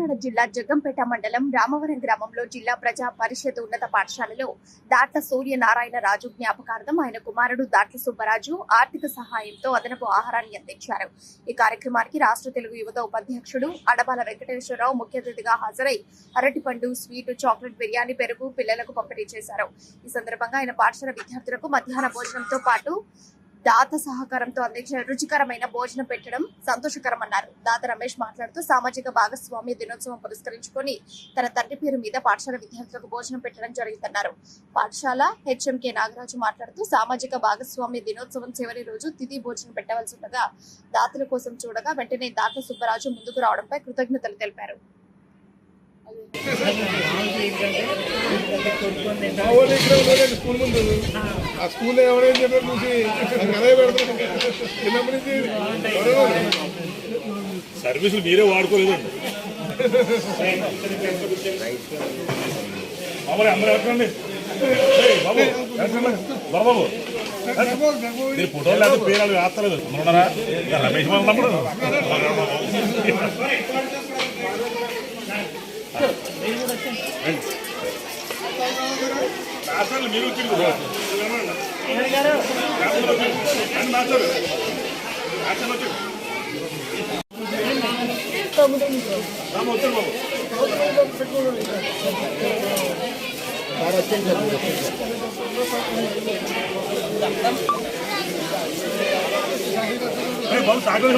కాకినాడ జిల్లా జగ్గంపేట మండలం రామవరం గ్రామంలో జిల్లా ప్రజా పరిషత్ ఉన్నత పాఠశాలలో దాట్ల సూర్యనారాయణ రాజు జ్ఞాపకార్థం ఆయన కుమారుడు దాట్ల సుబ్బరాజు ఆర్థిక సహాయంతో అదనపు ఆహారాన్ని అందించారు. ఈ కార్యక్రమానికి రాష్ట్ర తెలుగు యువత ఉపాధ్యక్షుడు అడబాల వెంకటేశ్వరరావు ముఖ్య అతిథిగా హాజరై అరటిపండు, స్వీట్, చాక్లెట్, బిర్యానీ, పెరుగు పిల్లలకు పంపిణీ చేశారు. ఈ సందర్భంగా ఆయన పాఠశాల విద్యార్థులకు మధ్యాహ్న భోజనంతో పాటు దాత సహకారంతో అందించిన రుచికరమైన భోజనం పెట్టడం సంతోషకరమన్నారు. దాత రమేష్ మాట్లాడుతూ సామాజిక భాగస్వామ్య దినోత్సవం పురస్కరించుకొని తన తండ్రి పేరు మీద పాఠశాల విద్యార్థులకు భోజనం పెట్టడం జరిగిందన్నారు. పాఠశాల హెచ్ఎంకే నాగరాజు మాట్లాడుతూ సామాజిక భాగస్వామ్య దినోత్సవం చివరి రోజు తిథి భోజనం పెట్టవలసి ఉండగా దాతల కోసం చూడగా వెంటనే దాట్ల సుబ్బరాజు ముందుకు రావడంపై కృతజ్ఞతలు తెలిపారు. సర్వీసులు మీరే వాడుకోలేదండి. బాబు అందరూ ఎక్కడండి బాబు, బాబు మీరు ఫోటోలు లేదా పేరు వేస్తలేదు ఉన్నారా? రమేష్ ఉన్నప్పుడు మీరు వచ్చింది బాబు చాకలి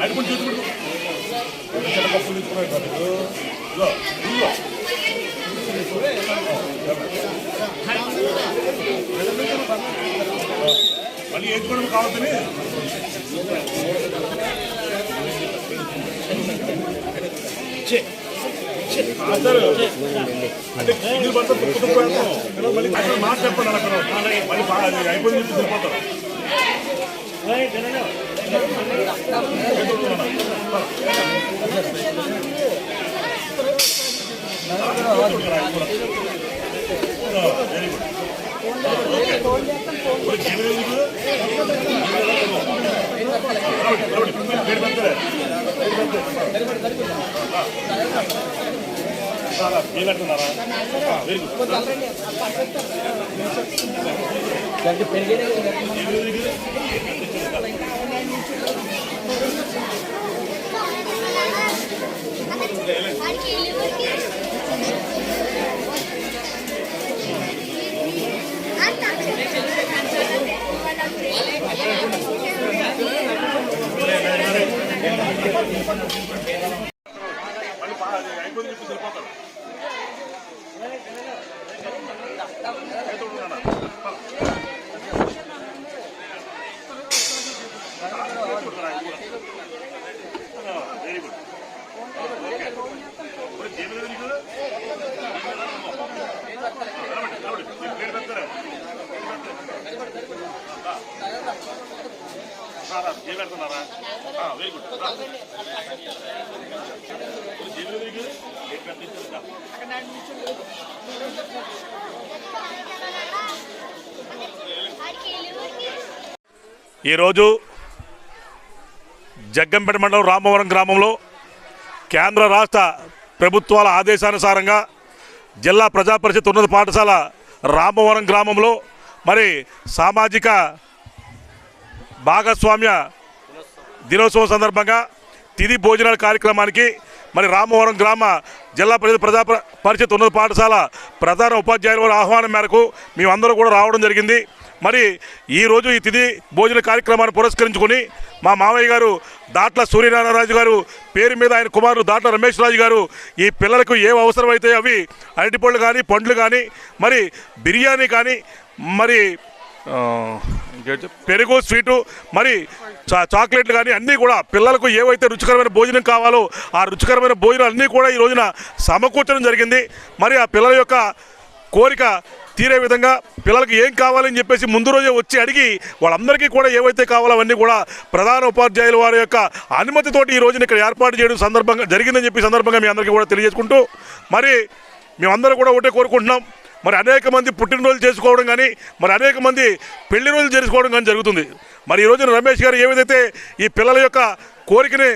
అడుగుని చూసుకుంటు కప్పులు తీసుకున్నాడు. మళ్ళీ వేసుకోవడం కావద్దని అంటే ఇది పడితే తుప్పు మళ్ళీ మాట చెప్పండి అలా మళ్ళీ బాగా అయిపోయింది సరిపోతారు. ఏమంటున్నారా? Very good. అయిపోయింది సరిపోతారు. Very good. ఏమంటున్నారా? Very good. ఈరోజు జగ్గంపేట మండలం రామవరం గ్రామంలో కేంద్ర రాష్ట్ర ప్రభుత్వాల ఆదేశానుసారంగా జిల్లా ప్రజా పరిషత్ ఉన్నత పాఠశాల రామవరం గ్రామంలో మరి సామాజిక భాగస్వామ్య దినోత్సవం సందర్భంగా తిథి భోజనాల కార్యక్రమానికి మరి రామవరం గ్రామ జిల్లా ప్రజా పరిషత్ ఉన్నత పాఠశాల ప్రధాన ఉపాధ్యాయుల ఆహ్వానం మేరకు మేమందరూ కూడా రావడం జరిగింది. మరి ఈరోజు ఈ తిథి భోజన కార్యక్రమాన్ని పురస్కరించుకొని మా మావయ్య గారు దాట్ల సూర్యనారాయణ రాజు గారు పేరు మీద ఆయన కుమారుడు దాట్ల రమేష్ రాజు గారు ఈ పిల్లలకు ఏం అవసరమైతే అవి అరటిపళ్ళు కానీ, పండ్లు కానీ, మరి బిర్యానీ కానీ, మరి పెరుగు, స్వీటు, మరి చాక్లెట్లు కానీ అన్నీ కూడా పిల్లలకు ఏవైతే రుచికరమైన భోజనం కావాలో ఆ రుచికరమైన భోజనం అన్నీ కూడా ఈ రోజున సమకూర్చడం జరిగింది. మరి ఆ పిల్లల యొక్క కోరిక తీరే విధంగా పిల్లలకు ఏం కావాలని చెప్పేసి ముందు రోజే వచ్చి అడిగి వాళ్ళందరికీ కూడా ఏవైతే కావాలో అవన్నీ కూడా ప్రధాన ఉపాధ్యాయుల వారి యొక్క అనుమతితోటి ఈ రోజున ఇక్కడ ఏర్పాటు చేయడం సందర్భంగా జరిగిందని చెప్పి సందర్భంగా మీ అందరికీ కూడా తెలియజేసుకుంటూ మరి మేమందరూ కూడా ఒకటే కోరుకుంటున్నాం. మరి అనేక మంది పుట్టినరోజులు చేసుకోవడం కానీ మరి అనేక మంది పెళ్లి రోజులు చేసుకోవడం కానీ జరుగుతుంది. మరి ఈ రోజున రమేష్ గారు ఏదైతే ఈ పిల్లల యొక్క కోరికని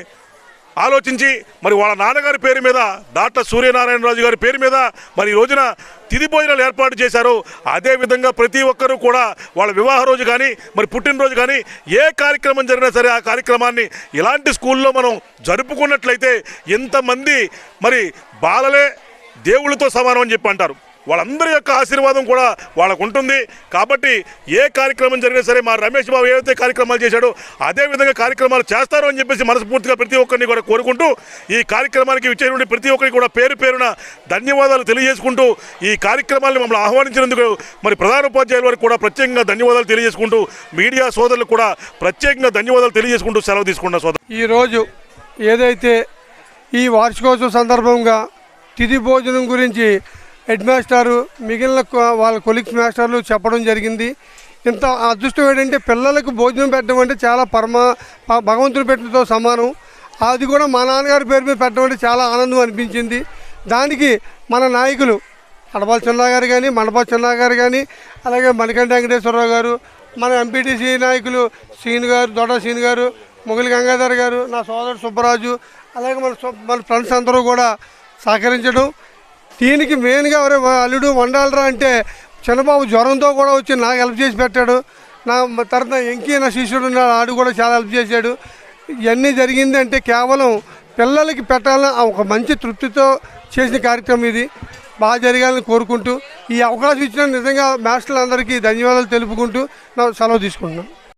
ఆలోచించి మరి వాళ్ళ నాన్నగారి పేరు మీద దాట్ల సూర్యనారాయణరాజు గారి పేరు మీద మరి ఈ రోజున తిథి భోజనాలు ఏర్పాటు చేశారు. అదేవిధంగా ప్రతి ఒక్కరూ కూడా వాళ్ళ వివాహ రోజు కానీ మరి పుట్టినరోజు కానీ ఏ కార్యక్రమం జరిగినా సరే ఆ కార్యక్రమాన్ని ఇలాంటి స్కూల్లో మనం జరుపుకున్నట్లయితే ఎంతమంది మరి బాలలే దేవుళ్ళతో సమానం అని చెప్పి అంటారు. వాళ్ళందరి యొక్క ఆశీర్వాదం కూడా వాళ్ళకు ఉంటుంది. కాబట్టి ఏ కార్యక్రమం జరిగినా సరే మా రమేష్ బాబు ఏవైతే కార్యక్రమాలు చేశాడో అదేవిధంగా కార్యక్రమాలు చేస్తారు అని చెప్పేసి మనస్ఫూర్తిగా ప్రతి ఒక్కరిని కూడా కోరుకుంటూ ఈ కార్యక్రమానికి విచ్చేటువంటి ప్రతి ఒక్కరికి కూడా పేరు పేరున ధన్యవాదాలు తెలియజేసుకుంటూ ఈ కార్యక్రమాన్ని మమ్మల్ని ఆహ్వానించినందుకు మరి ప్రధాన ఉపాధ్యాయుల వారికి కూడా ప్రత్యేకంగా ధన్యవాదాలు తెలియజేసుకుంటూ మీడియా సోదరులకు కూడా ప్రత్యేకంగా ధన్యవాదాలు తెలియజేసుకుంటూ సెలవు తీసుకున్న సోదరు. ఈరోజు ఏదైతే ఈ వార్షికోత్సవం సందర్భంగా తిథి భోజనం గురించి హెడ్ మాస్టారు మిగిలిన వాళ్ళ కొలీగ్స్ మాస్టర్లు చెప్పడం జరిగింది. ఇంత అదృష్టం ఏంటంటే పిల్లలకు భోజనం పెట్టడం అంటే చాలా భగవంతుడు పెట్టడంతో సమానం. అది కూడా మా నాన్నగారి పేరు మీద పెట్టడం అంటే చాలా ఆనందం అనిపించింది. దానికి మన నాయకులు అడపాల చిన్నా గారు కానీ మండపాల చిన్నా గారు కానీ అలాగే మణికంఠ వెంకటేశ్వరరావు గారు, మన ఎంపీటీసీ నాయకులు శ్రీను గారు, దొడ్డ శ్రీను గారు, మొగిలి గంగాధర్ గారు, నా సోదరుడు సుబ్బరాజు, అలాగే మన ఫ్రెండ్స్ అందరూ కూడా సహకరించడం. దీనికి మెయిన్గా ఎవరే అల్లుడు వండాలరా అంటే చిన్నబాబు జ్వరంతో కూడా వచ్చి నాకు హెల్ప్ చేసి పెట్టాడు. నా తర్వాత ఎంకీ నా శిష్యుడు ఉన్నాడు, ఆడు కూడా చాలా హెల్ప్ చేశాడు. ఇవన్నీ జరిగిందంటే కేవలం పిల్లలకి పెట్టాలని ఒక మంచి తృప్తితో చేసిన కార్యక్రమం ఇది. బాగా జరగాలని కోరుకుంటూ ఈ అవకాశం ఇచ్చిన నిజంగా మాస్టర్లందరికీ ధన్యవాదాలు తెలుపుకుంటూ నా సెలవు తీసుకుంటున్నాను.